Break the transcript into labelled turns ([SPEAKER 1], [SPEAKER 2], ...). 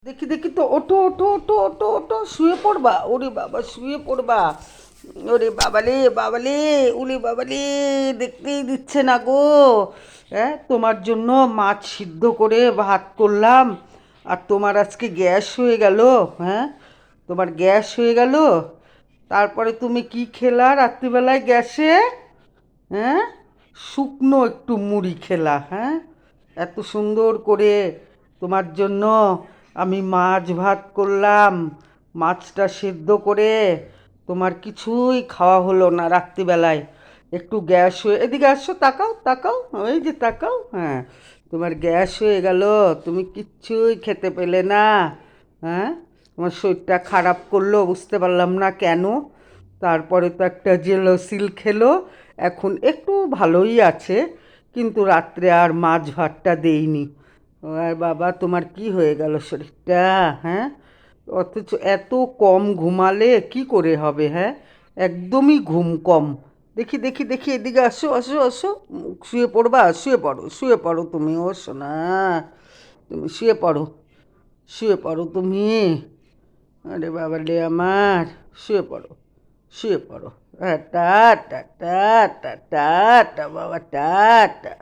[SPEAKER 1] দেখি দেখি তো, ওঠো ওঠো ওঠো ওঠো ওঠো, শুয়ে পড়বা? ওরে বাবা, শুয়ে পড়বা? ওরে বাবালে বাবালে, উরে বাবালে, দেখতেই দিচ্ছে না গো। হ্যাঁ, তোমার জন্য মাছ সিদ্ধ করে ভাত করলাম, আর তোমার আজকে গ্যাস হয়ে গেল। হ্যাঁ, তোমার গ্যাস হয়ে গেল। তারপরে তুমি কি খেলা রাত্রিবেলায় গ্যাসে? হ্যাঁ, শুকনো একটু মুড়ি খেলা? হ্যাঁ, এত সুন্দর করে তোমার জন্য আমি মাছ ভাত করলাম, মাছটা সেদ্ধ করে তোমার কিছুই খাওয়া হলো না রাত্রিবেলায়। একটু গ্যাস হয়ে, এদিকে আসো, তাকাও তাকাও, ওই যে তাকাও। হ্যাঁ, তোমার গ্যাস হয়ে গেল, তুমি কিচ্ছুই খেতে পেলে না। হ্যাঁ, তোমার শরীরটা খারাপ করলো, বুঝতে পারলাম না কেন। তারপরে তো একটা জেলোসিল খেলো, এখন একটু ভালোই আছে, কিন্তু রাত্রে আর মাছ ভাতটা দেইনি। আর বাবা, তোমার কি হয়ে গেল শরীরটা? হ্যাঁ, অথচ এত কম ঘুমালে কি করে হবে? হ্যাঁ, একদমই ঘুম কম। দেখি দেখি দেখি, এদিকে আসো আসো আসো। শুয়ে পড়বা? শুয়ে পড়ো, শুয়ে পড়ো তুমি, ও সোনা, তুমি শুয়ে পড়ো, শুয়ে পড়ো তুমি। আরে বাবা রে আমার, শুয়ে পড়ো, শুয়ে পড়ো। টা টা টা টা টা টা বাবা, টা টা।